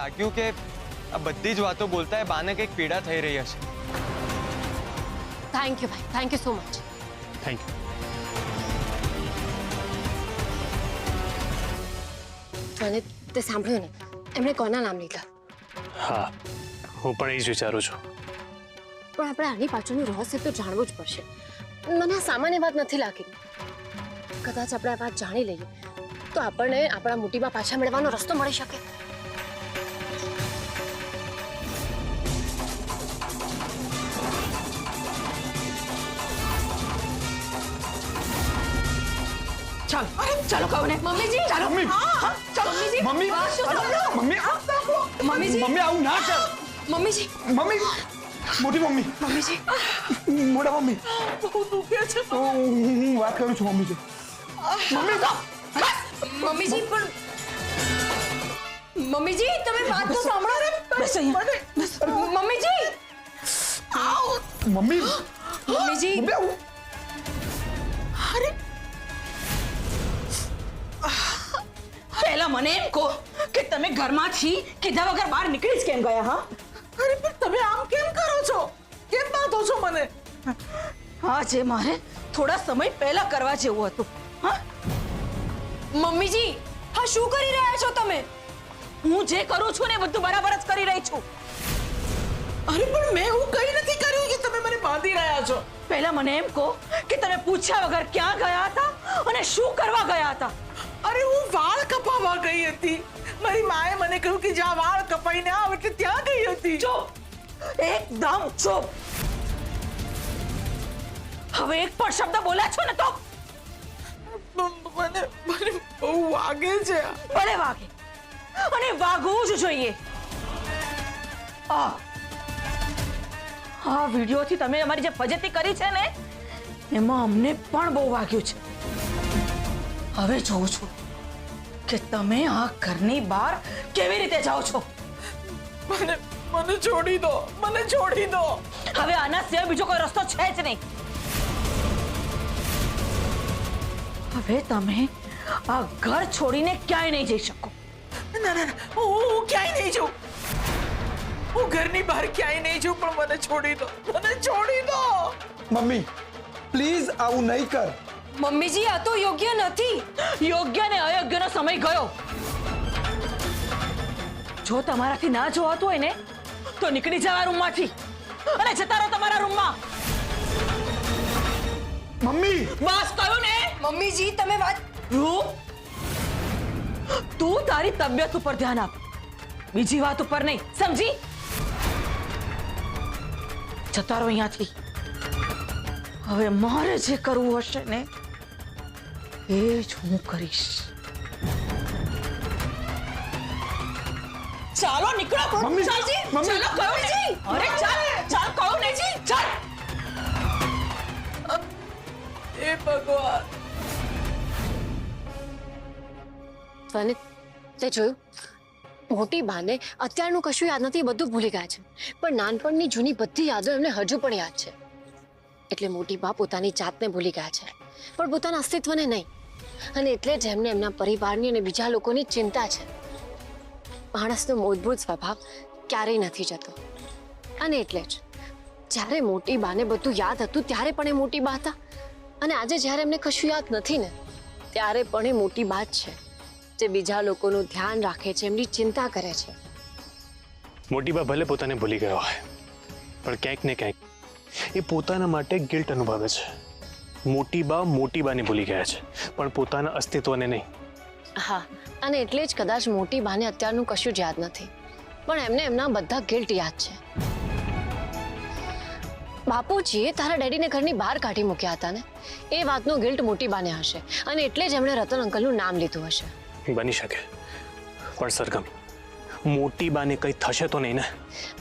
લાગ્યું કે આ બધી જ વાતો બોલતા એ બાને કંઈક પીડા થઈ રહી હશે. થેન્ક યુ ભાઈ, thank you so much. Thank you. અને તે સાંભળ્યું ને એમણે કોના નામ લીધા? હા, હું પણ એ જ વિચારું છું. પણ આપણે આની પાછળનું રહસ્ય તો જાણવું જ પડશે. મને આ સામાન્ય વાત નથી લાગી. કદાચ આપણે આ વાત જાણી લઈએ તો આપણને આપણા મોટીમાં પાછા મેળવવાનો રસ્તો મળી શકે. ચાલો, ચાલો કહો ને મમ્મીજી. ચાલો મમ્મી, ચાલો મમ્મીજી. મમ્મી, મમ્મી, મમ્મીજી. મમ્મી આવું ના કર. મમ્મીજી. મમ્મી, મોટી મમ્મી, મમ્મીજી. મોટા મમ્મી, બહુ દુખે છે. હું વાત કરું છું મમ્મી. મમ્મી મમ્મીજી પણ મમ્મીજી તમે વાત તો સાંભળો રે. બસ અહીંયા. મમ્મીજી. આવ. મમ્મી, મમ્મીજી. મમ્મી આવું. અરે પહેલા મને એમ કહો કે તમે ઘરમાંથી કીધા વગર બહાર નીકળી જ કેમ ગયા? હા, અરે પણ તમે આમ કેમ કરો છો? કેમ બાંધો છો મને? હા, જે મારે થોડા સમય પહેલા કરવા જેવું હતું. હા મમ્મીજી, હા શું કરી રહ્યા છો તમે? હું જે કરું છું ને બધું બરાબર જ કરી રહી છું. અરે પણ મેં હું કઈ નથી કર્યું કે તમે મને બાંધી રહ્યા છો. પહેલા મને એમ કહો કે તમે પૂછ્યા વગર ક્યાં ગયા હતા અને શું કરવા ગયા હતા? અરે હું વાળ કપાવવા ગઈ હતી. મારી માએ મને કહ્યું કે જ્યાં વાળ કપાઈને આવ એટલે ત્યાં ગઈ હતી. ચૂપ, એકદમ ચૂપ. હવે એક પણ શબ્દ બોલ્યા છો ને તો મને બહુ વાગે છે. ભલે વાગે, અને વાગવું જ જોઈએ. આ વિડીયોથી તમે અમારી જે ફજેતી કરી છે ને એમાં અમને પણ બહુ વાગ્યું છે. હવે જોઉં છું કે તમે આ ઘરની બહાર કેવી રીતે જાઓ છો. મને છોડી દો, મને છોડી દો. હવે આના સિવાય બીજો કોઈ રસ્તો છે જ નહીં. હવે તમે આ ઘર છોડીને ક્યાંય નહીં જઈ શકો. ના ના ના, હું ક્યાંય નહીં જાઉં. હું ઘરની બહાર ક્યાંય નહીં જાઉં, પણ મને છોડી દો, મને છોડી દો. મમ્મી, પ્લીઝ આવું નહીં કર. મમ્મીજી, આ તો યોગ્ય નથી. યોગ્ય ને અયોગ્યનો સમય ગયો. જો તમારાથી ના જોવાતું હોય ને તો નીકળી જાવ આ રૂમમાંથી અને જતા રહો તમારા રૂમમાં. મમ્મી, બસ કહ્યું ને. મમ્મીજી તમે વાત રૂમ. તું તારી તબિયત ઉપર ધ્યાન આપ, બીજી વાત ઉપર નહીં, સમજી? જતા રહો અહીંયાથી. હવે મારે જે કરવું હશે ને એ જ હું કરીશ. ચાલો નીકળો. મમ્મી, ચાલજી, મમ્મી. ચાલો કહો ને. અરે ચાલ ચાલ કહો ને જી, ચાલ. એ ભગવાન. અને તે જોયું, મોટી બાને અત્યારનું કશું યાદ નથી, બધું ભૂલી ગયા છે, પણ નાનપણની જૂની બધી યાદો એમને હજુ પણ યાદ છે. એટલે મોટી બા પોતાની જાતને ભૂલી ગયા છે, પણ પોતાના અસ્તિત્વને નહીં. અને એટલે જ એમને એમના પરિવારની અને બીજા લોકોની ચિંતા છે. માણસનો મૂળભૂત સ્વભાવ ક્યારેય નથી જતો. અને એટલે જ જ્યારે મોટી બાને બધું યાદ હતું ત્યારે પણ એ મોટી બા હતા, અને આજે જ્યારે એમને કશું યાદ નથી ને ત્યારે પણ એ મોટી બા જ છે, જે બીજા લોકોનું ધ્યાન રાખે છે, એમની ચિંતા કરે છે. મોટીબા ભલે પોતાને ભૂલી ગયો હોય, પણ ક્યાંક ને ક્યાંક એ પોતાના માટે ગિલ્ટ અનુભવે છે. મોટીબાને ભૂલી ગયા છે, પણ પોતાના અસ્તિત્વને નહીં. હા, અને એટલે જ કદાચ મોટી બાને અત્યારનું કશું જ યાદ નથી, પણ એમને એમના બધા ગિલ્ટ યાદ છે. બાપુજીએ તારા ડેડીને ઘરની બહાર કાઢી મૂક્યા હતા ને, એ વાતનો ગિલ્ટ મોટી બાને હશે, અને એટલે જ એમણે રતન અંકલનું નામ લીધું હશે. બની શકે, પણ સરગમ, મોટી બાને કઈ થશે તો નહીં ને?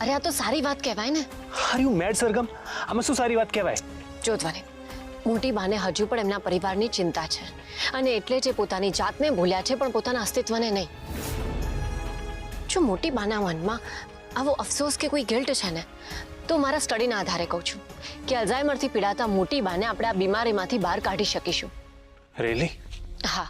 અરે આ તો સારી વાત કહેવાય ને. આર યુ મેડ સરગમ? આમાં શું સારી વાત કહેવાય? જો ધ્વનિ, મોટી બાને હજુ પણ એમના પરિવારની ચિંતા છે, અને એટલે જ એ પોતાની જાતને ભૂલ્યા છે, પણ પોતાના અસ્તિત્વને નહીં. જો મોટી બાના મનમાં આવો અફસોસ કે કોઈ ગિલ્ટ છે ને, તો મારા સ્ટડીના આધારે કહું છું કે અલ્ઝાઇમરથી પીડાતા મોટી બાને આપણે આ બીમારીમાંથી બહાર કાઢી શકીશું. રીલી? હા.